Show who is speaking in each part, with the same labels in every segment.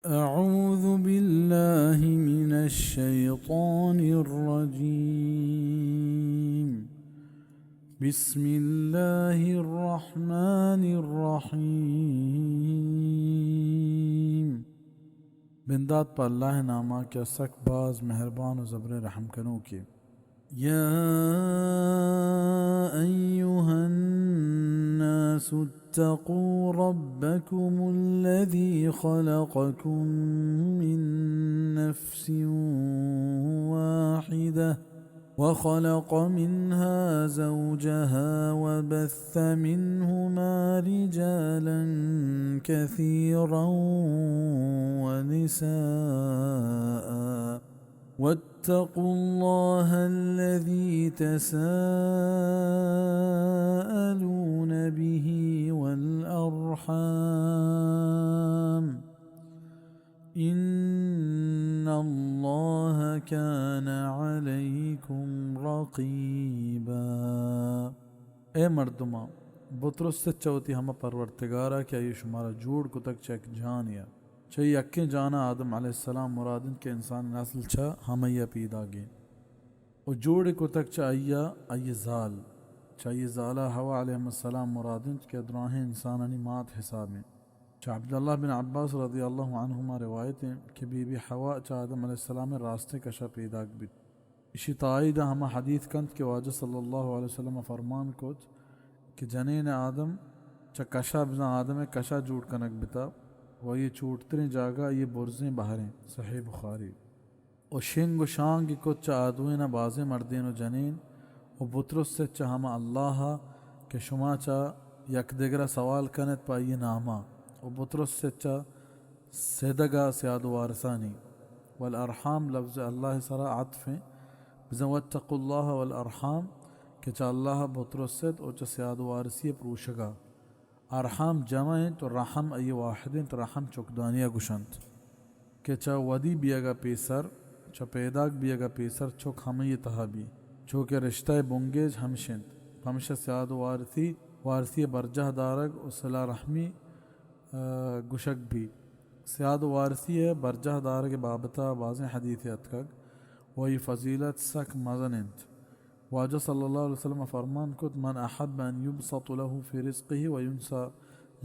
Speaker 1: أعوذ بالله من الشيطان الرجيم. بسم الله الرحمن الرحيم. بنداد پر اللہ نامہ کیا سک باز مہربان و زبر رحم کنو کے. يا أيها الناس اتقوا ربكم الذي خلقكم من نفس واحدة وخلق منها زوجها وبث منهما رجالا كثيرا ونساء واتقوا الله الذي تساءلون به والأرحام إن الله كان عليكم رقيبا. اے مردما بطرس سے چوتی ہم پرورتگارا کیا یہ شمارا جوڑ کو تک چیک جانیا چاہیے اکیں جانا آدم علیہ السلام مرادن کے انسان نسل چھا ہمیا پیدا گئے اور جوڑ کو تک چاہیے ای زال چاہیے زالا ہوا علیہ السلام مرادن کے دراہیں انسانانی مات حسابیں. چاہ عبداللہ بن عباس رضی اللہ عنہما روایتیں کہ بی بی حوا چاہ آدم علیہ السلام راستے کشا پیدا بھی اسی تائیدہ ہما حدیث کند کے واجہ صلی اللہ علیہ وسلم فرمان کت کہ جنین آدم چاہ کشا بزا آدم کشا جوڑ کنک بتا و یہ چوٹتریں جاگا یہ برزیں بہریں. صحیح بخاری. و شنگ و شانگ کت چاہ آدوین بازیں مردین و جنین و بطرس سے چاہ ہما اللہ کہ شما چاہ یک دیگرہ سوال کنت پا یہ نامہ و بطرس سے چاہ سیدگا سیاد وارثانی والارحام لفظ اللہ سرا عطف ہیں بزن واتقوا اللہ والارحام کہ چاہ اللہ بطرس سے اور چاہ سیاد وارثی پروشگا. ارحام جمع ہیں تو رحم ای واحد ہیں تو رحم چکدانیہ گشنت کہ چاہ ودی بیگا پیسر چاہ پیداک بیگا پیسر چک ہمی تہابی چوکہ رشتہ بنگیج ہمشند ہمشہ سیاد وارثی برجہ دارگ و صلح رحمی گشک بھی سیاد وارثی ہے برجہ دارگ بابتا بازیں حدیث اتکگ وہی فضیلت سک مزنند. واجہ صلی اللہ علیہ وسلم فرمان کت من احب ان یبسط له فی رزقه وینسا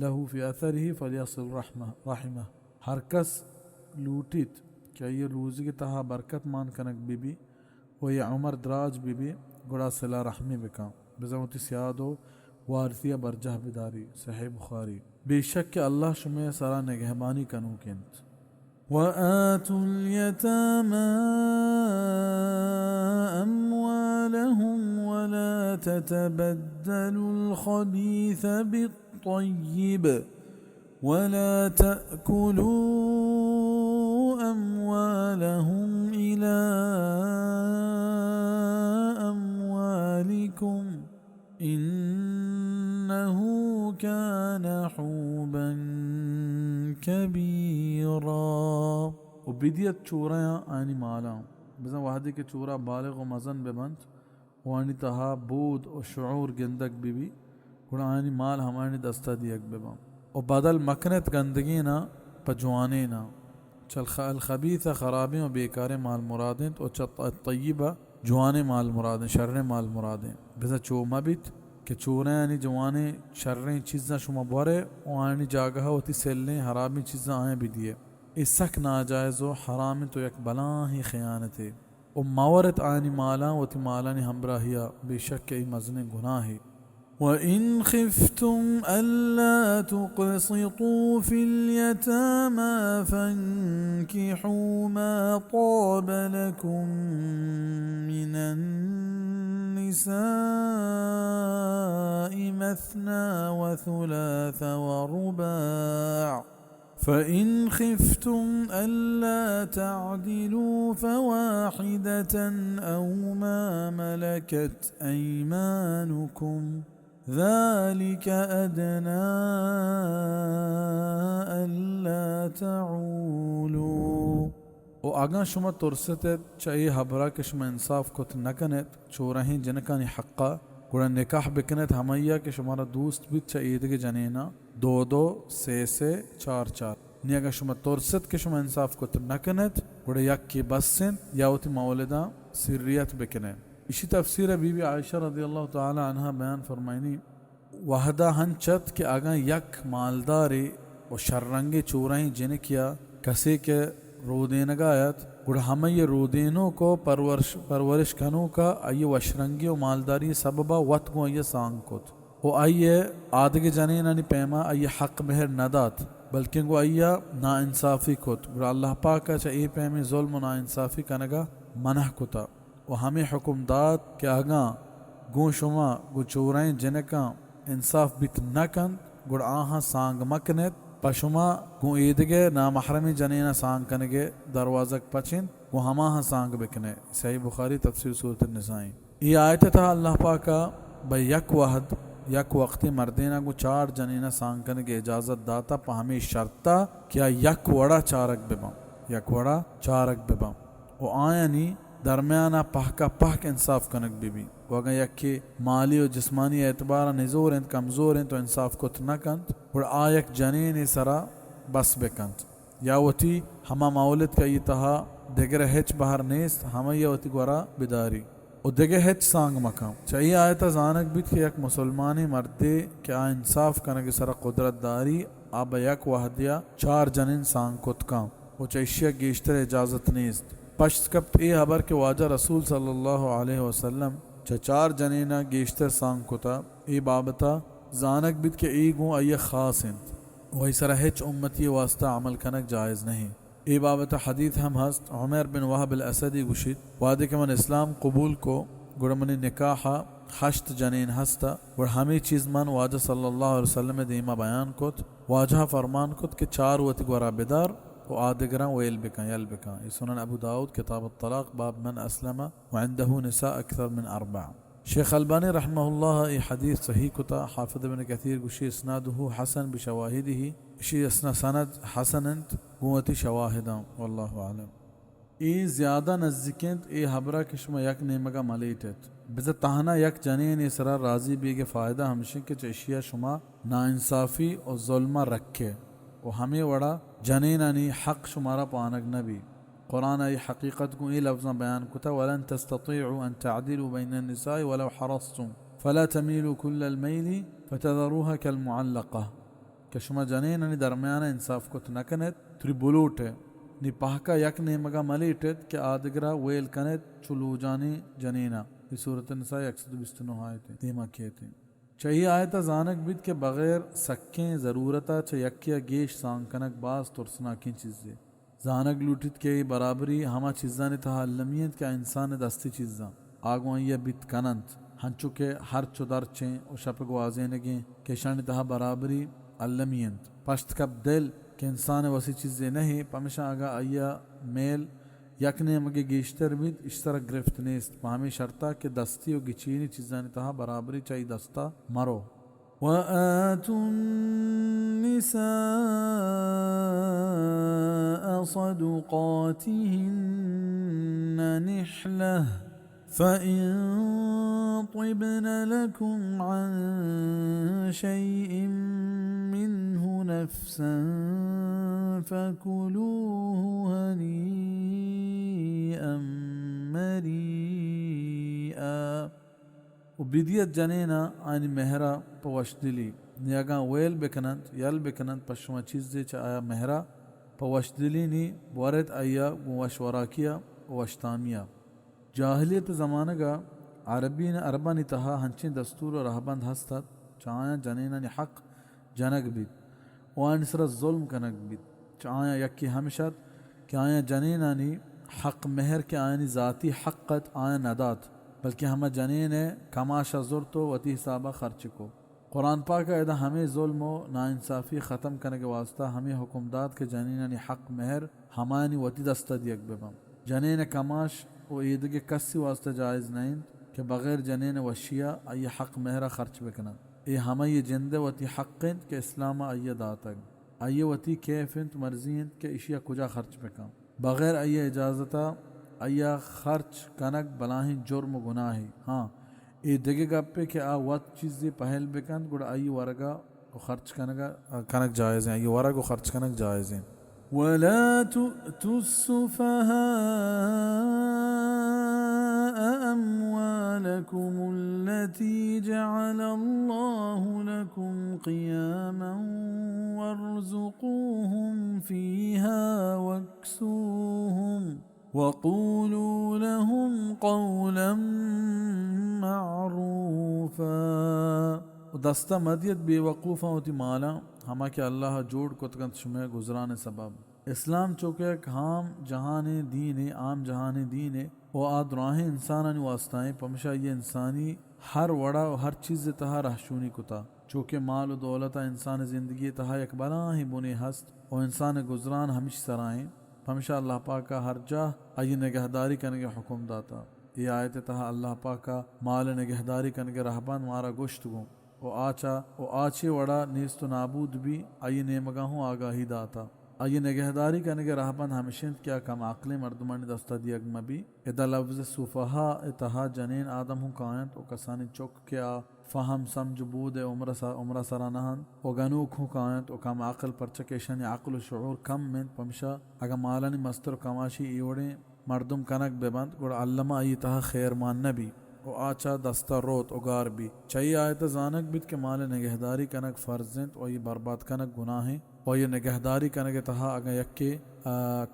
Speaker 1: له فی اثره فلیصل رحمہ. ہر کس لوٹیت کہ یہ روزی کی تہا برکت مان کنک بی بی و یہ عمر دراج بی بی گڑا صلح رحمی بکا بزمتی سیادو وارثیہ برجہ بداری. صحیح بخاری. بے شک کہ اللہ شمع سرا نگہبانی کنو کنت. وآتوا اليتامى أموالهم ولا تتبدلوا الخبيث بالطيب ولا تأكلوا أموالهم إلى أموالكم إنه كان حوبا كبيرا. وبديت چوریاں آنی مالا بزن وحدی کے چورا بالغ و مزن ببند وانی تہا بود و شعور گندگ بی گڑا آنی مال ہمانی دستہ دیگ ببام و بدل مکنت گندگینا پجوانینا چل الخبیث خرابیں و بیکار مال مرادیں و طیبہ جوانے مال مرادیں شرر مال مرادیں بزن چوما بیت کہ چوریں یعنی جوانے شرریں چیزاں شما بورے و آنی جاگہ ہوتی سیلیں حرامی چیزاں آئیں بھی دیے اس سک ناجائز و حرام تو یک بلاں ہی خیانت ہے و مورت آنی مالا و تی مالانی ہمراہیا بے شک ای مزن گناہ ہے. وَإِنْ خِفْتُمْ أَلَّا تُقْسِطُوا فِي الْيَتَامَى فَانكِحُوا مَا طَابَ لَكُم مِّنَ النِّسَاءِ مَثْنَى وَثُلَاثَ وَرُبَاعَ فَإِنْ خِفْتُمْ أَلَّا تَعْدِلُوا فَوَاحِدَةً أَوْ مَا مَلَكَتْ أَيْمَانُكُمْ ذَلِكَ أَدْنَى أَلَّا تَعُولُوا. و آگاں شما ترسطت چاہیے حبرہ کہ شما انصاف کت نکنت چورہیں جنکانی حقا گوڑا نکاح بکنت ہمائیا کہ شمارا دوست بھی چاہیے کہ جنینا 2 2 6 6 4 4 نیگا شما ترست کہ شما انصاف کت نکنت گوڑا یک کی بسن یا وتی مولدہ سریت بکنے. اسی تفسیر بی بی عائشہ رضی اللہ تعالی عنہ بیان فرمائنی وحدہ ہنچت کہ آگاں یک مالداری و شررنگی چورائیں جن کیا کسی کے رودینگایت گوڑا ہمیں یہ رودینوں کو پرورش کنوں کا آئیے وشرنگی و مالداری سببا وط گو آئیے سانگ کت و آئیے آدھگی جنینانی پیما آئیے حق مہر ندات بلکہ گو آئیے نا انصافی کت گوڑا اللہ پاکا چا ای پیمی ظلم و نا انصافی کنگا منح کتا و ہمیں حکم داد کہ آگاں گو شما گو چورائیں جنکاں انصاف بیت نکن گوڑا آہاں سانگ مکنت پشما گو ایدگے نا محرمی جنینہ سانگ کنگے دروازک پچن گو ہماہاں سانگ بکنے. صحیح بخاری تفسیر سورۃ النساء. یہ آیت تھا اللہ پاکا بھئی یک وحد یک وقتی مردینہ گو 4 جنینہ سانگ کنگے اجازت داتا پا ہمیں شرطا کیا یک وڑا 4 یک وڑا 4 ببام و آیانی درمیانہ پہکا پہک انصاف کنگ بھی و اگر یک کی مالی و جسمانی اعتبارا نزور ہیں کمزور ہیں تو انصاف کت نہ کنت اور آیک جنین سرا بس بکنت یا وتی ہما مولد کا یہ تہا دگر ہچ بہر نیست ہما یہ وتی گورا بداری و دگر ہچ سانگ مکام. چاہیے آیتا زانک بیت کہ یک مسلمانی مردے کیا انصاف کنگ سرا قدرت داری آب یک وحدیا 4 جنین سانگ کت کام و چاہیے گیشتر اجازت نیست. پشت کبت ای حبر کے واجہ رسول صلی اللہ علیہ وسلم 4 جنینہ گیشتر سانگ کتا ای بابتا زانک بیت کہ ای گو ای خاص انت وہی سرہ ہچ امتی واسطہ عمل کنک جائز نہیں. ای بابتا حدیث ہم ہست عمر بن وحب الاسدی گوشید وعدے کہ من اسلام قبول کو گوڑا منی نکاحا 8 جنین ہستا گوڑا ہمیں چیز من واجہ صلی اللہ علیہ وسلم دیما بیان کت واجہ فرمان کت کہ 4 وتی گورا بدار و آدگران ویل بکن یل بکن. یہ سنن ابو داود کتاب الطلاق باب من اسلم وعنده نساء اکثر من 4. شیخ البانی رحمہ اللہ یہ حدیث صحیح کتا. حافظ ابن کثیر گوشی اسنادہ حسن بشواہدہ اسی اسنا سند حسن انت قوتی شواہدہ واللہ عالم. ای زیادہ نزدیکند ای حبرہ کشما یک نیمگا ملیٹت بزا تہنا یک جنین اسرا راضی بیگے فائدہ ہمشن کے چشیہ شما ناانصافی اور ظلمہ رکھے و ہمیں وڑا جنینانی حق شمارا پانک نبی. قرآن ای حقیقت کو ای لفظاں بیان کتا وَلَن تَسْتَطِيعُوا أَن تَعْدِلُوا بَيْنَ النِّسَاءِ وَلَوْ حَرَصْتُمْ فَلَا تَمِيلُوا كُلَّ الْمَيْلِ فَتَذَرُوهَا كَالْمُعَلَّقَةِ کہ شما جنینانی درمیانہ انصاف کت نکنت تری بلوٹ ہے نی پہکا یک نیمگا ملیٹت کہ آدگرہ ویل کنت چلو جانی جنینہ. یہ سورۃ النساء 129 آیت دیما کہتے ہیں. چاہیے آیتا زانک بیت کے بغیر سکیں ضرورتا چا یکیا گیش سانگ کنک باز ترسنا کی چیزیں زانک لوٹت کے برابری ہما چیزاں نے تہا علمیت کیا انسان دستی چیزاں آگوان یہ بیت کنند ہنچو کہ ہر چودر چیں و شپک واضح نگیں کہ شان تہا برابری علمیت پشت کب دل کہ انسان وسی چیزیں نہیں پمشا آگا آیا میل یکنے مگے گیشتر بیت اس طرح گرفت نیست پاہمی شرطا کہ دستی و گچینی چیزاں تہا برابری چاہی دستا مرو. وَآتُوا النِّسَاءَ صَدُقَاتِهِنَّ نِحْلَةً فَإِن طِبْنَ لَكُمْ عَن شَيْءٍ مِّنْهُ نَفْسًا فَكُلُوهُ هَنِيئًا مَرِيئًا. و بدیت جنینا آنی مہرہ پوشدلی نیاگاں ویل بکنند یل بکنند پشما چیز دے چا آیا مہرہ پوشدلی نی بورت آیا وشوراکیا وشتامیا. جاہلیت زمانہ گا عربانی تہا ہنچین دستور و رہبند ہستت چاہایا جنینانی حق جنگ بیت وان سر ظلم کنگ بیت چاہایا یکی ہمشت کہ آیا جنینانی حق مہر کے آیانی ذاتی حقت آیا ندات بلکہ ہمیں جنین کماشا زرتو وتی حسابہ خرچ کو. قرآن پاک ایدہ ہمیں ظلم و ناانصافی ختم کرنے کے واسطہ ہمیں حکم داد کہ جنینانی حق مہر ہمانی وتی دستہ دیگ ببم. جنین کماش و عیدگی کسی واسطہ جائز نہیں کہ بغیر جنین وشیہ ای حق مہرہ خرچ بکنا. ای ہمیں یہ جندے وتی حقند کہ اسلام ای داتگ ای وتی کیفند مرضیند کہ اشیاء کجا خرچ بکن بغیر ای اجازتا ای خرچ کنک بلاہیں جرم و گناہی. ہاں ای دگے گپے کہ آ وقت چیزی پہل بکن گوڑا ای ورگا خرچ کنک جائز ہیں، یہ ورق خرچ کنک جائز ہیں. ولا تؤتوا السفهاء أموالكم التي جعل الله لكم قياما وارزقوهم فيها واكسوهم وقولوا لهم قولا معروفا. دستہ مدیت بے وقوفاں ہوتی مالا ہما کہ اللہ جوڑ کتگنت شمع گزران سبب. اسلام چوکہ ایک عام جہان دین عام جہان دین و آدراہیں انسانانی واسطائیں پمشا یہ انسانی ہر وڑا و ہر چیز تہا رہشونی کتا چونکہ مال و دولتا انسان زندگی تہا یک بلا ہی بنے ہست و انسان گزران ہمیش سرائیں پمشا اللہ پاکا ہر جاہ آئی نگہداری کنگے حکم داتا. یہ آیت تہا اللہ پاکا مال نگہداری کنگے رہبان مارا گوشتگو و آچے وڑا نیست و نابود بھی آئی نیمگاہوں آگاہی داتا. آئی نگہداری کنگے رہبان ہمیشند کیا کم عقل مردمانی دستہ دیگ مبی ادا لفظ صفحہ اتہا جنین آدم ہوں کائنت و کسانی چک کیا فہم سمجھ بود عمرہ سرانہن و گنوک ہوں کائنت و کم عقل پرچکیشن عقل و شعور کم من پمشا اگا مالانی مستر و کماشی ایوڑیں مردم کنک ببند گوڑ علمہ آئی تہا خیر مان نبی و آچا دستہ روت اگار بھی چاہیے آیت زانک بیت کہ مال نگہداری کنک فرزند و یہ برباد کنک گناہیں و یہ نگہداری کنک تہا اگا یکی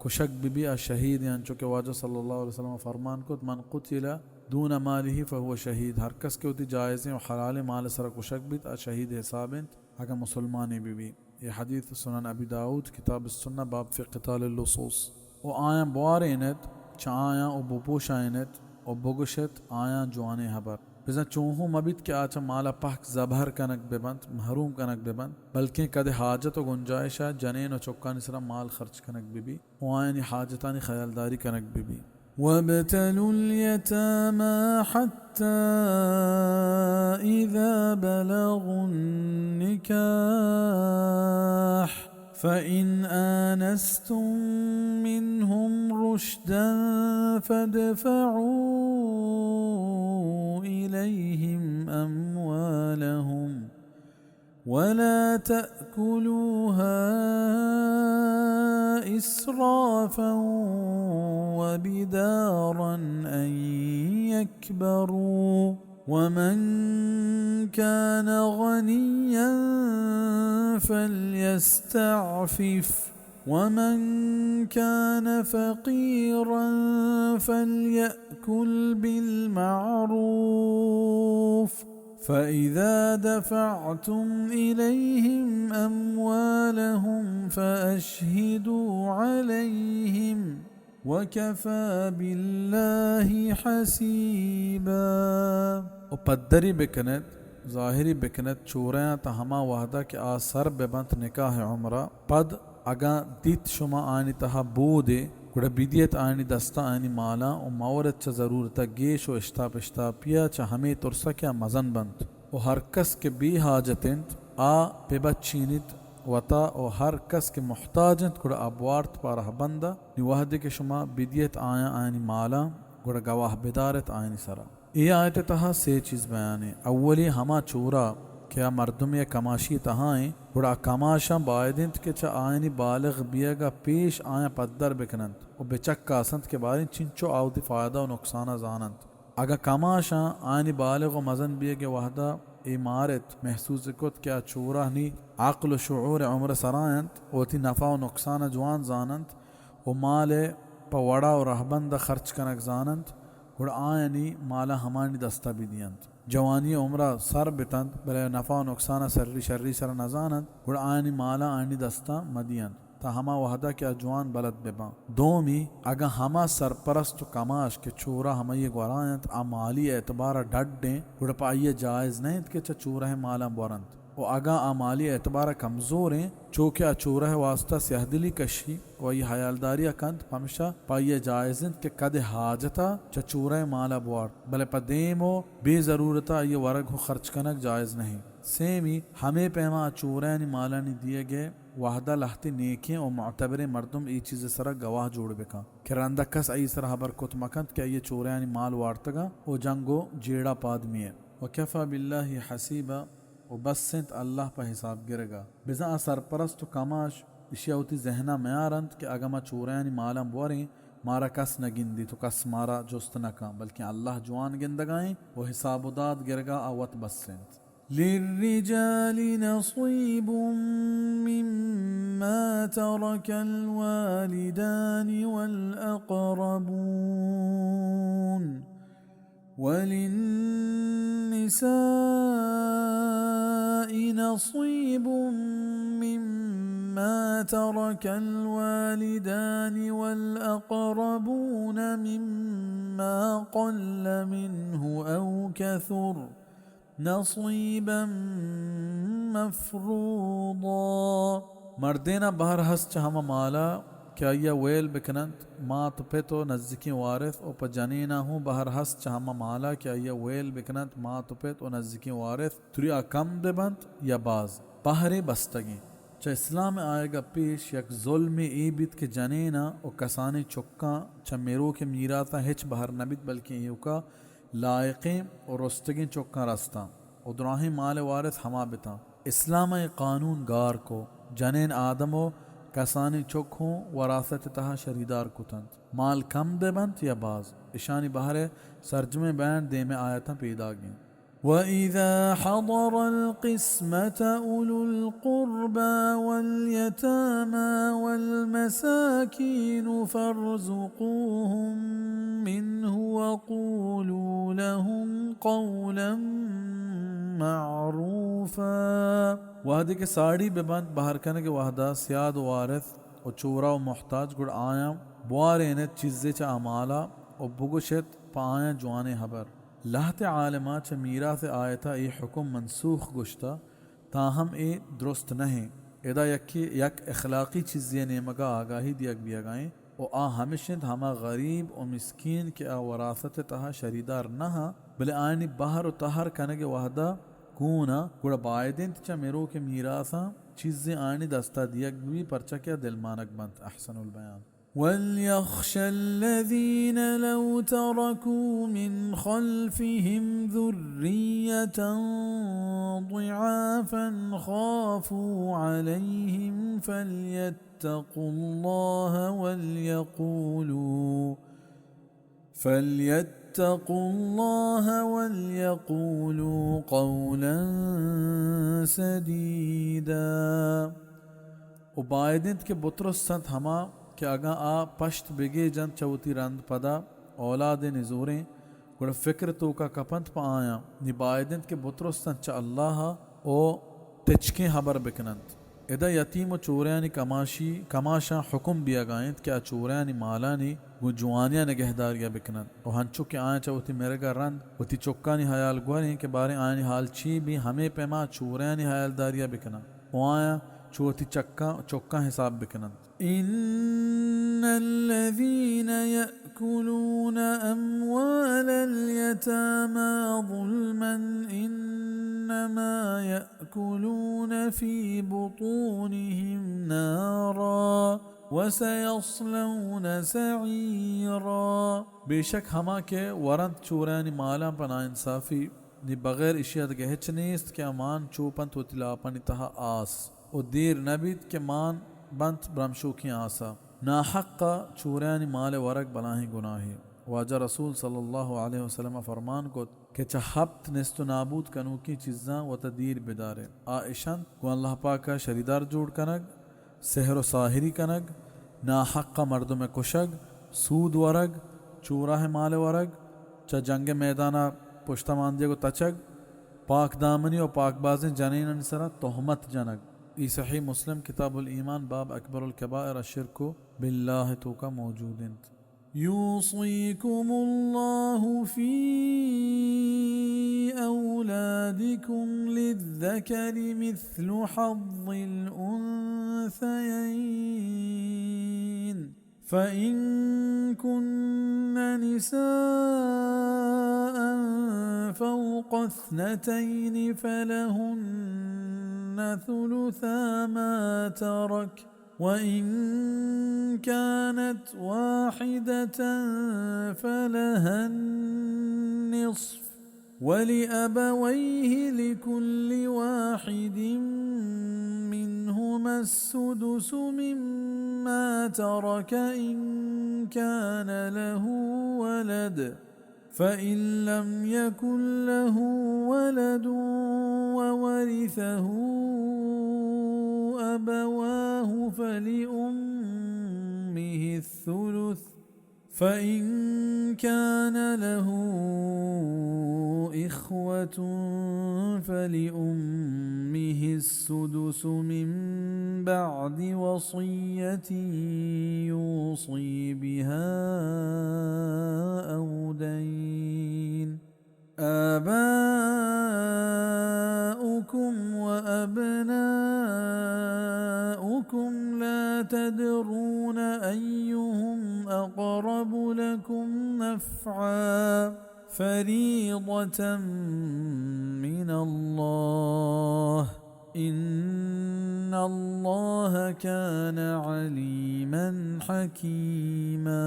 Speaker 1: کشک بھی شہید یعنی چونکہ واجہ صلی اللہ علیہ وسلم فرمان کت من قتل دون مالی فہو شہید. ہر کس کے ہوتی جائزیں و حلال مال سر کشک بیت شہید حسابند اگا مسلمانی بھی. یہ حدیث سنن ابی داود کتاب السنہ باب فی قتال اللصوص. و آیاں بوار اینت چا آیاں و بپوش اینت و بگشت آیاں جوانے حبر بزن چونہوں مبید کہ آچا مالا پاک زبہر کنک ببند محروم کنک ببند بلکہ کد حاجت و گنجائشہ جنین و چکانی سرا مال خرچ کنک بھی و آیانی حاجتانی خیالداری کنک بھی. وابتلوا اليتامى حتى إذا بلغوا النكاح فإن آنستم منهم رشدا فادفعوا إليهم أموالهم ولا تأكلوها إسرافا وبدارا أن يكبروا ومن كان غنيا فليستعفف ومن كان فقيرا فليأكل بالمعروف فإذا دفعتم إليهم أموالهم فأشهدوا عليهم وكفى بالله حسيبا. و پدری بکنت ظاہری بکنت چوریاں تہما وحدہ کہ آثر ببنت نکاح عمرہ پد اگا دیت شما آنی تہا بودے گڑا بیدیت آنی دستا آنی مالا و مورد چا ضرورتا گیش و اشتاپیا چا ہمیں ترسا کیا مزن بند و ہر کس کے بھی حاجتند آ پیبت چینت وطا و ہر کس کے محتاجند گڑا ابوارت پارہ بندہ نوحدی کے شما بیدیت آنی مالا گڑا گواہ بدارت آنی سرا. یہ آیت تہا سے چیز بیانے. اولی ہما چورا کیا مردم یا کماشی تہائیں گڑا کماشاں بائدند کہ چا آئینی بالغ بیگا پیش آیا پدر بکنند و بچک کاسند کے بارے چنچو آودی فائدہ و نقصانہ زانند. اگا کماشاں آئینی بالغ و مزن بیگے وحدہ امارت محسوس کت کیا چورا نی عقل و شعور عمر سرائند و تی نفع و نقصانہ جوان زانند و مال پا وڑا و رہبند خرچ کنک زانند گڑا آئینی مالا ہمانی دستہ بھی دیند. جوانی عمرہ سر بتند بلے نفع و نقصانہ شرری سر نزانند گڑا آئینی مالا آئینی دستہ مدیند تا ہما وحدہ کیا جوان بلد ببا. دومی اگا ہما سرپرست و کماش کے چورا ہما یہ گورایند مالی اعتبارہ ڈٹ دیں گڑا پا یہ جائز نہیں کہ چورہ مالا بورند و اگا مالی اعتبارہ کمزور ہیں چونکہ چورہ واسطہ سیاہدلی کشی و یہ حیالداری کند پمشا پا یہ جائزند کہ کد حاجتا چورہ مالا بوار بلے پا دیمو بے ضرورتا یہ ورگ خرچ کنک جائز نہیں. سیمی ہمیں پیما چورین مالانی دیے گئے وحدہ لہتی نیکیں و معتبر مردم ای چیز سرا گواہ جوڑ بکا کہ رندہ کس ای سرا حبر کت مکند کہ یہ چورین مال وارتگا و جنگو جیڑا پادمی ہے. وکفا باللہ حسیبا و و بس سنت اللہ پہ حساب گرگا بزا سرپرست و کماش اشیا ہوتی ذہنہ میارند کہ اگہ ما چورانی مالا بوریں مارا کس نہ گندی تو کس مارا جست نہ کام بلکہ اللہ جوان گندگائیں وہ حساب و داد گرگا اوت بس سنت للرجال نصيب مما ترك الوالدان والأقربون وللنساء نصيب مما ترك الوالدان والأقربون مما قل منه أو كثر نصيبا مفروضا مردینا بہر ہس چہما مالا کیا یہ ویل بکنند ما تو پیتو نزدیکی وارث او پا جنینا ہوں بہر ہس چہما مالا کیا یہ ویل بکنند ما تو پیتو نزدیکی وارث تریا کم دے بند یا باز بہرے بستگی چا اسلام آئے گا پیش یک ظلم ای بیت کے جنینا او کسانی چکا چا میرو کے میراتا ہچ بہر نبیت بلکہ ایو کا لائقیں اور رستگیں چکا رستا اور دراہیں مال وارث ہما بتا اسلام قانون گار کو جنین آدمو کسانی چک ہوں وراثت تہا شریدار کتند مال کم دے بند یا باز اشانی بہرے سرجمے بین دے میں آیتاں پیدا گئیں وَإِذَا حَضَرَ الْقِسْمَةَ أُولُو الْقُرْبَى وَالْيَتَامَى وَالْمَسَاكِينُ فَارْزُقُوهُم مِّنْهُ وَقُولُوا لَهُمْ قَوْلًا معروفا وحدی کے ساڑی بے بند باہر کرنے کے وحدہ سیاد وارث و چورا و محتاج گڑ آیا بوارینت چیزے چا امالا و بگوشت پا آیا جوانے حبر لہت عالمہ چا میراث آیتا ای حکم منسوخ گشتا تاہم ای درست نہیں ادا یک اخلاقی چیزیں نیمگا آگاہی دیگ بھی آگائیں و آ ہمیشند ہما غریب و مسکین کے آ وراثت تہا شریدار نہا بلے آئینی باہر و تہر کنگ وحدہ کونا گوڑا بائدین چا میرو کے میراثاں چیزیں آئینی دستا دیگ بھی پرچا کیا دل مانک بند احسن البیان وَلْيَخْشَ الَّذِينَ لَوْ تَرَكُوا مِنْ خَلْفِهِمْ ذُرِّيَّةً ضِعَافًا خَافُوا عَلَيْهِمْ فَلْيَتَّقُوا اللَّهَ وَلْيَقُولُوا قَوْلًا سَدِيدًا وبائدند کے بطرس سنت ہما کہ اگاں آ پشت بگے جن چوتی رند پدا اولاد نزوریں گڑ فکر تو کا کپنت پا آیا نبائدند کے بطرستن چا اللہ او تچکیں حبر بکنند ادا یتیم و چوریانی کماشا حکم بیا گائند کہ چوریانی مالانی وہ جوانیاں نگہداریا بکنند و ہنچو کہ آیا چوتی مرگا رند و تی چکانی حیال گواریں کہ بارے آئینی حال چی بھی ہمیں پیما چوریانی حیال داریا بکنند و آیا چوتی چکا حساب بکنند ان الذين يأكلون اموال اليتامى ظلما انما يأكلون في بطونهم نارا وسيصلون سعيرا بے شک ہما کے ورند چورانی مالا پنا انصافی نی بغیر اشیاء گہچ نیست کہ امان چوپن تو تلاپنی تہا آس و دیر نبید کے مان بنت برمشوکی آسا ناحق چوریانی مال ورق بلاہیں گناہی واجہ رسول صلی اللہ علیہ وسلم فرمان کو کہ چہبت نست و نابود کنو کی چیزاں و تدیر بدارے آئشن کو اللہ پاکا شریدار جوڑ کنگ سحر و ساہری کنگ ناحق مردم کشگ سود ورگ چوراہ مال ورگ چا جنگ میدانہ پشتہ ماندے کو تچگ پاک دامنی و پاک بازیں جنین انسرہ تہمت جنگ ای صحیح مسلم کتاب الایمان باب اکبر الکبائر الشرک باللہ تو کا موجود انت یوصیکم اللہ فی اولادکم للذکر مثل حظ الانثیین فإن كن نساء فوق 2 فلهن ثلثا ما ترك وإن كانت واحدة فلها النصف ولأبويه لكل واحد منهما السدس مما ترك إن كان له ولد فإن لم يكن له ولد وورثه أبواه فلأمه الثلث فإن كان له إخوة فلأمه السدس من بعد وصية يوصي بها أو دين آباؤكم وأبناؤكم لا تدرون أيهم أقرب لكم نفعا فريضة من الله إن الله كان عليما حكيما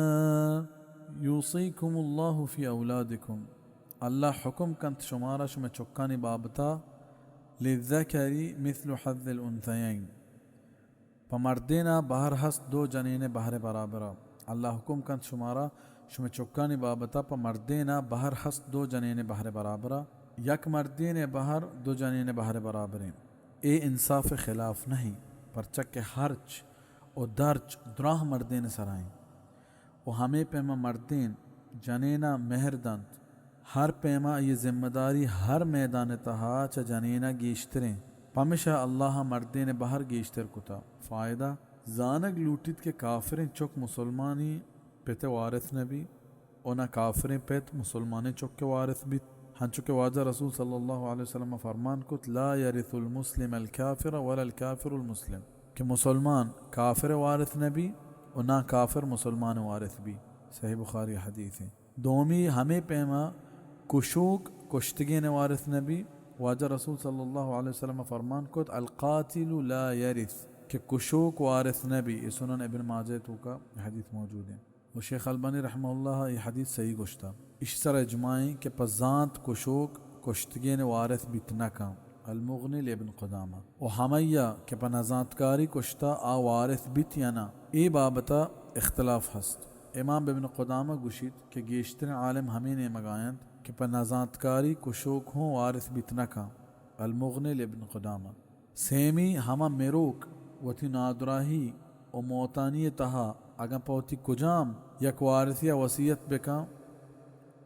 Speaker 1: يوصيكم الله في أولادكم اللہ حکم کنت شمارا شما چکانی بابتا للذکری مثل حظ الانثیین پمردینا بہر ہست دو جنین بہر برابرہ اللہ حکم کنت شمارا شما چکانی بابتا پمردینا بہر ہست دو جنین بہر برابرہ یک مردین بہر دو جنین بہر برابرین اے انصاف خلاف نہیں پرچک ہرچ و درچ دراہ مردین سرائیں و ہمیں پیما مردین جنینا مہردند ہر پیما یہ ذمہ داری ہر میدان تہا چا جنینا گیشتریں پمشا اللہ مردین بہر گیشتر کتا فائدہ زانگ لوٹیت کے کافریں چک مسلمانی پیت وارث نبی اونا کافریں پیت مسلمانی چک کے وارث بھی ہنچو کے واجہ رسول صلی اللہ علیہ وسلم فرمان کت لا یرث المسلم الکافر ولا الکافر المسلم کہ مسلمان کافر وارث نبی اونا کافر مسلمان وارث بھی صحیح بخاری حدیث ہے دومی ہمیں پیما کشوک کشتگین وارث نبی واجہ رسول صلی اللہ علیہ وسلم فرمان کت القاتل لا یرث کہ کشوک وارث نبی یہ سنن ابن ماجہ تو کا حدیث موجود ہے و شیخ البانی رحمہ اللہ یہ حدیث صحیح گشتا اس طرح اجماعی کہ پزانت کشوک کشتگین وارث بیتنکا المغنی لابن قدامہ و ہمیہ کہ پنازانتکاری کشتا آ وارث بیت یا نا ای بابتا اختلاف ہست امام ابن قدامہ گوشید کہ گیشتر عالم ہمیں نے مگائند کہ پنازانتکاری کشوک ہوں وارث بیتنکا المغنی لابن قدامہ سیمی ہما میروک وتی نادراہی و موتانی تہا اگا پوتی کجام یک وارثی وصیت بکا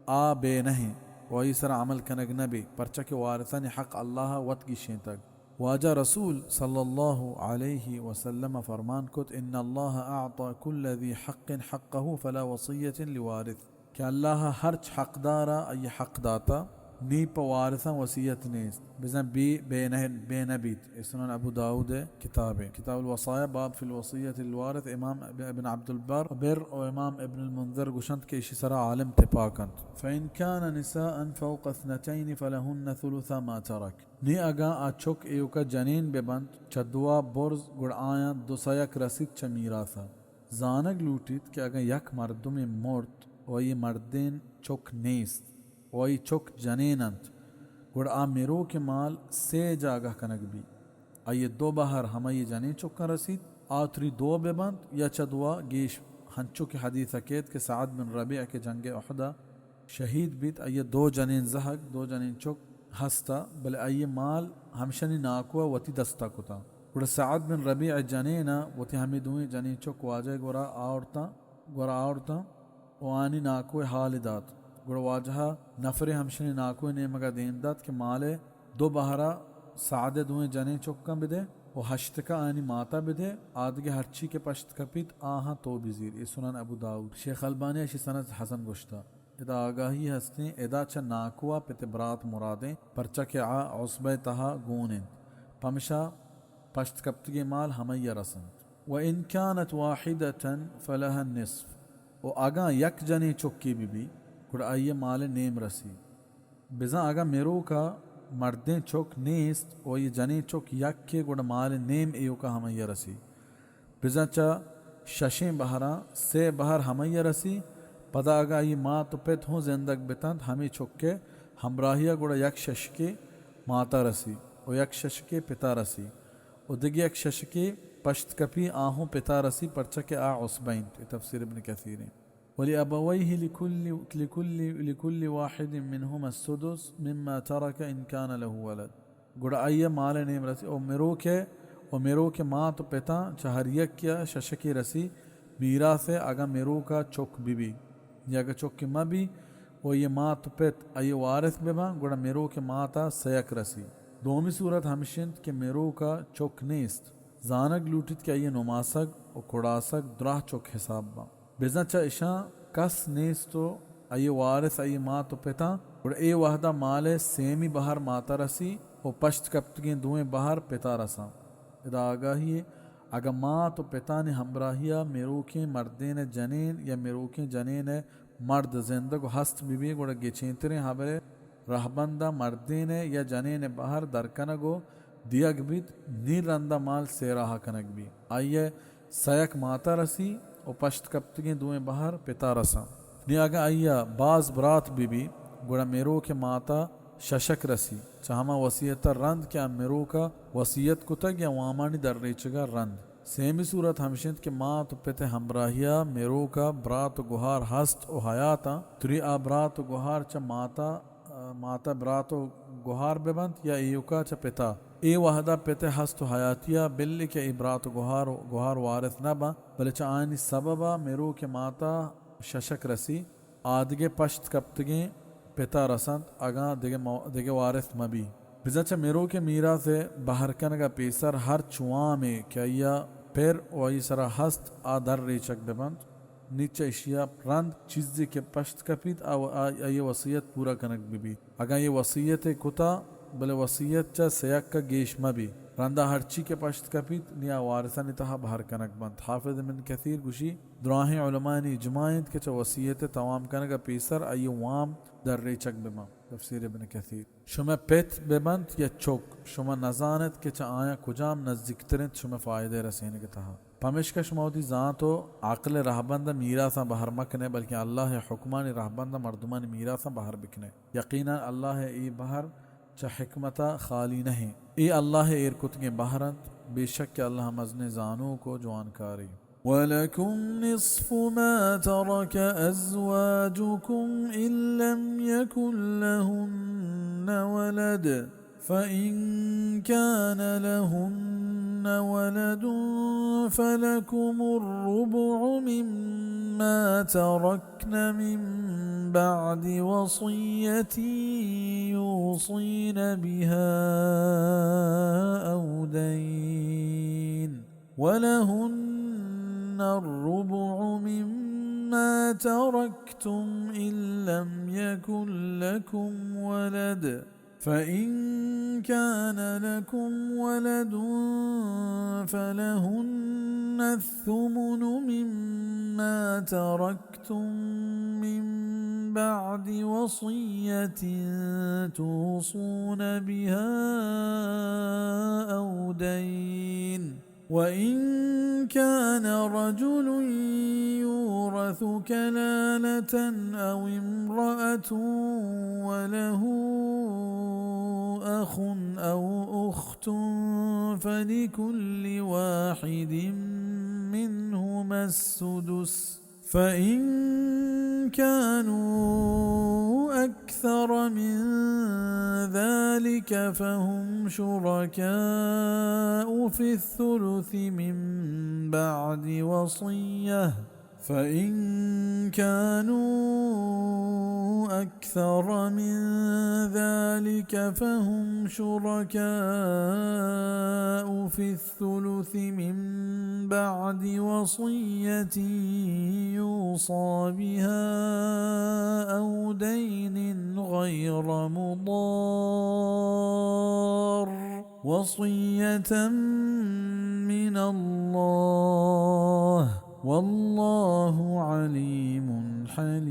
Speaker 1: آ بے نہیں و ایسر عمل کنگ نبی پرچہ کہ وارثان حق اللہ وط گیشیں تک واجہ رسول صلی اللہ علیہ وسلم فرمان کت ان اللہ اعطى كل ذی حق حقه فلا وصیت لوارث کہ اللہ ہرچ حق دارا ای حق داتا نی پا وارثا وصیت نیست بزن بے نبیت سنن ابو داود کتاب الوصایا باب فی الوصیت الوارث امام ابن عبد البر و امام ابن المنذر گشند کے اسی سرا عالم تپاکند فإن كان نساء فوق 2 فلهن ثلث ما ترك نی اگا آچوک ایوکا جنین ببند چدوا برز گڑ آیا دو سیک رسید چا میراثا زانگ لوٹید کہ اگا یک مردم مرد و یہ مردین چوک نیست وہی چوک جنینند گڑ آ میرو کے مال 3 جاگہ کنگ بھی آئیے 2 بہر ہمائی جنین چوکا رسید آتری 2 ببند یا چدوا گیش ہنچو کی حدیث اکید کہ سعد بن ربیع کے جنگ احدہ شہید بیت آئیے 2 جنین زہگ 2 جنین چوک ہستا بل آئیے مال ہمشنی ناکوا وتی دستا کتا گڑ سعد بن ربیع جنینا وتی ہمیں دوئیں جنین چوک واجہ گورا آورتا وانی ناکوے حال دات گڑ واجہ نفر ہمشنی ناکوے نیمگا دین دات کہ مالے 2 بہرہ سعد دوئیں جنین چوکا بدے و ہشت کا آنی ماتا بدے آدھگے ہرچی کے پشت کپیت آہاں تو بزیر یہ سنن ابو داود شیخ البانی اشی سند حسن گشتا ادا آگاہی ہستیں ادا چا ناکوا پت برات مرادیں پرچا کے عصبہ تہا گونن پمشا پشت کپتگی مال ہمیہ رسند و ان كانت واحدة فلها النصف و آگاں یک جنی چکی بھی گڑ آئیے مال نیم رسی بزا آگاں میرو کا مردیں چوک نیست و یہ جنی چوک یک کے گڑ مال نیم ایو کا ہمیہ رسی بزا چا 6 بہرہ 3 بہر ہمیہ رسی پدا آگاں یہ ماں تو پیت ہوں زندگ بتند ہمیں چوک کے ہمراہیا گوڑا یک ششکے ماتا رسی و یک ششکے پتا رسی و دیگه یک ششکے پشت کپی آہوں پتا رسی پرچک آ عصبین. تفسیر ابن کثیر. ولأبويه لكل واحد منهما السدس مما ترك إن كان له ولد. گوڑا آئیے مال نیم رسی او میرو کے ماں تو پتا چہر یک کیا ششکی رسی میراث اگا میرو کا چوک بی یا اگا چوک ما بھی و یہ ماں تو پت آئیے وارث بما گوڑا میرو کے ماں تا سیک رسی. دومی صورت ہمشند کہ میرو کا چوک نیست زانگ لوٹت کہ آئیے نماسگ و کڑاسگ دراہ چوک حساب با بزن چا اشاں کس نیستو آئیے وارث آئیے ماں تو پتا اور اے وحدہ مال سیمی بہر ماتا رسی و پشت کپتگیں دوئیں بہر پتا رسا. ادا آگاہی ہے اگر ماں تو پتا نے ہمراہیا میروکیں مردین جنین یا میروکیں جنین مرد زندگ و ہست بھی گوڑا گچینتریں حبرے رہبندہ مردین یا جنین بہر درکنگو دیگ بیت نیر رندہ مال سیراہا کنگ بھی آئیے سیک ماتا رسی و پشت کپتگیں دوئیں بہر پتا رسا. نی آگا آئیا باز برات بھی گوڑا میرو کے ماتا ششک رسی چاہما وصیت رند کیا میرو کا وصیت کتگ یا وامانی در ریچگا رند. سیمی صورت ہمشند کہ ماں تو پتے ہمراہیا میرو کا برات و گوہار ہست و حیاتا تری آ برات و گوہار چا ماتا برات و گوہار ببند یا ایوکا چا پتا اے وحدہ پتے ہست و حیاتیا بلی کہ ای برات و گوہار وارث نبا بلے چا آئینی سببا میرو کے ماتا ششک رسی آدگے پشت کپتگیں پتا رسند اگاں دیگے وارث مبی بزاچا میرو کے میرا سے بہر کنگا پیسر ہر چواں میں کیا پھر وائی سرا ہست آدھر ریچک ببند نیچے اشیاء رند چیزی کے پشت کپیت یہ وصیت پورا کنک بھی اگاں یہ وصیت کتا بلے وصیت چا سیک کا گیش مبی رندہ ہرچی کے پشت کپیت نیا وارثہ نتہا بہر کنک بند. حافظ ابن کثیر گوشی دراہیں علماء نے اجماعیت کہ چا وصیت توام کنگا پیسر آئی وام در ریچک بما. تفسیر ابن کثیر. شما پیت ببند یا چوک شما نزانت کہ چا آیا کجام نزدیکترین شما فائدے رسینے کے تہا پمشکا شما ہوتی ذات و عقل رہبندہ میراثاں بہر مکنے بلکہ اللہ حکمانی رہبندہ مردمانی میراثاں بہر بکنے. یقینا اللہ ای بہر چا حکمتا خالی نہیں ای اللہ ایر کتگیں بہرند بے شک کہ اللہ مزن زانوں کو جوان کاری. وَلَكُمْ نِصْفُ مَا تَرَكَ أَزْوَاجُكُمْ إِن لَّمْ يَكُن لَّهُنَّ وَلَدٌ فَإِن كَانَ لَهُنَّ وَلَدٌ فَلَكُمُ الرُّبُعُ مِمَّا تَرَكْنَ مِن بَعْدِ وَصِيَّةٍ يُوصِينَ بِهَا أَوْ دَيْنٍ وَلَهُنَّ الرُّبُعُ مِمَّا تَرَكْتُمْ إِن لَّمْ يَكُن لَّكُمْ وَلَدٌ فَإِن كَانَ لَكُمْ وَلَدٌ فَلَهُنَّ الثُّمُنُ مِمَّا تَرَكْتُم مِّن بَعْدِ وَصِيَّةٍ تُوصُونَ بِهَا أَوْ دَيْنٍ وَإِن كَانَ رَجُلٌ يُورَثُ كَلَالَةً أَوْ امْرَأَةٌ وَلَهُ أَخٌ أَوْ أُخْتٌ فَلِكُلِّ وَاحِدٍ مِّنْهُمَا السُّدُسُ فَإِن كَانُوا أَكْثَرَ مِن ذَلِكَ فَهُمْ شُرَكَاءُ فِي الثُّلُثِ مِن بَعْدِ وَصِيَّةٍ فَإِن كَانُوا أَكْثَرَ مِن ذَلِكَ فَهُمْ شُرَكَاءُ فِي الثُّلُثِ مِن بَعْدِ وَصِيَّةٍ يُوصَى بِهَا أَوْ دَيْنٍ غَيْرَ مُضَارٍّ وَصِيَّةً مِّنَ اللَّهِ واللہ علیم حلیم.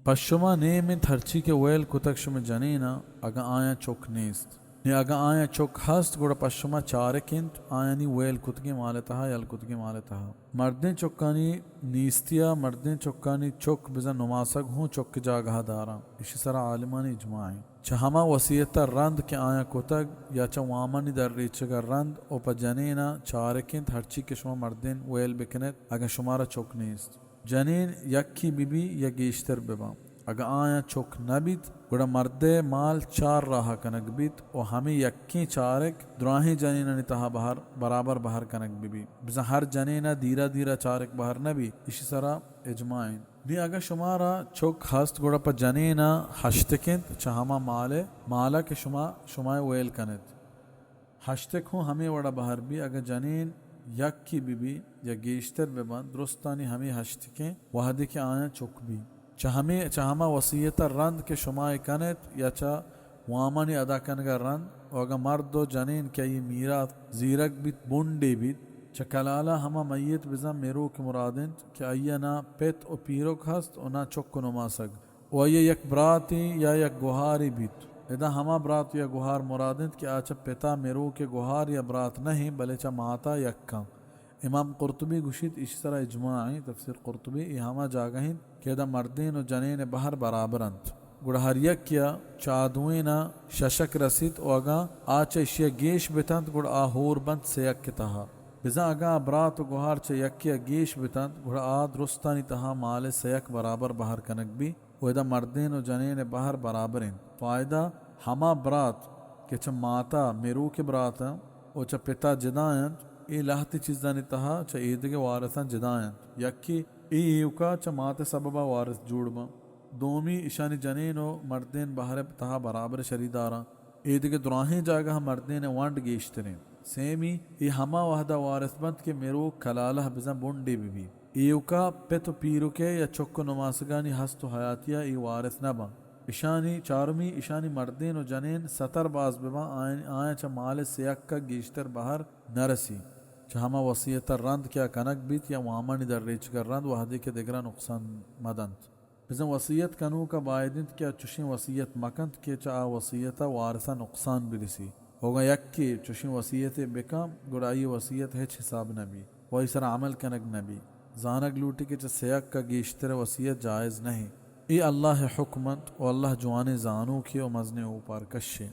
Speaker 1: پس شما نیمت ہرچی کے ویل کتک شما جنینا اگا آیا چوک نیست نی اگا آیا چوک ہست گوڑا پشما چارکنت آیانی ویل کتگی مالتها یل کتگی مالتها مردیں چکانی نیستیا مردیں چکانی چک بزن نماسک ہوں چک جاگہ دارا اسی سرا عالمانی اجماعی چھ ہما وسیعتا رند کے آیا کتگ یا چھ وامانی در ریچگا رند او پا جنینا چارکنت ہرچی کے شما مردین ویل بکنت اگا شمارا چک نیست جنین یکی بی بی یا گیشتر ببا اگا آیا چک نبید گوڑا مرد مال چار راہ کنک بیت و ہمیں یکی چارک دراہی جنینہ نتہا بہر برابر بہر کنک بی بزن ہر جنینہ دیرہ دیرہ چارک بہر نبی اسی سرا اجماعین نی اگا شمارا چک ہست گوڑا پا جنینہ ہشتکنت چہما مالا کے شما ویل کنت ہشتک ہوں ہمیں وڑا بہر بھی اگا جنین یکی بی بی یا گیشتر ببند درستانی ہمیں ہشتکیں وحدی کے آیا چک بھی چہما وصیت رند کے شما کنت یا چا وامانی ادا کنگا رند و اگا مرد و جنین کیا یہ میراث زیرک بیت بونڈی بیت چکلالا ہما میت بزن میرو کے مرادنت کہ آیا نا پیت و پیروک ہست و نا چک نماسک و آیا یک براتی یا یک گوہاری بیت ادا ہما برات یا گوہار مرادنت کہ آچا پتا میرو کے گوہار یا برات نہیں بلے چا ماتا یکا امام قرطبی گوشید اسی طرح اجماعی تفسیر قرطبی یہ ہما جاگہیں کہ دا مردین و جنین بہر برابرند گوڑا ہر یک کیا چادوینا ششک رسید و اگا آچا اشیا گیش بتند گوڑا آہور بند سیک کے تہا بزا اگا برات و گوہار چا یکیا گیش بتند گوڑا درستانی تہا مال سیک برابر بہر کنک بھی و دا مردین و جنین بہر برابرین فائدہ ہما برات کہ چا ماتا میرو کے برات و چا پتا جدائیں ای لہتی چیزانی تہا چا ایدگے وارثان جدائیں یکی ایوکا چا مات سببا وارث جوڑبا دومی اشانی جنین و مردین بہر تہا برابر شریدارا ایدگے دراہیں جاگہ مردین وانڈ گیشترین سیمی ای ہما وحدہ وارث بند کے میرو کلالہ بزن بونڈی بھی ایوکا پیتو پیرو کے یا چکو نماسگانی ہست و حیاتیہ ای وارث نبا اشانی چارمی اشانی مردین و جنین ستر باز ببا آیا چا مال سیک کا گیشتر بہر نرسی چا ہما وصیت رند کیا کنک بیت یا وامانی در ریچ کر رند وحدی کے دگرہ نقصان مدند بزن وصیت کنو کا بائدند کیا چشین وصیت مکند کے چا وصیت وارثہ نقصان برسی ہوگا یک کی چشین وصیت بکم گڑائی وصیت ہیچ حساب نبی وہی سر عمل کنک نبی زانک لوٹی کے چا سیک کا گیشتر وصیت جائز نہیں ای اللہ حکمت و اللہ جوان زانو کی و مزن اوپر کشے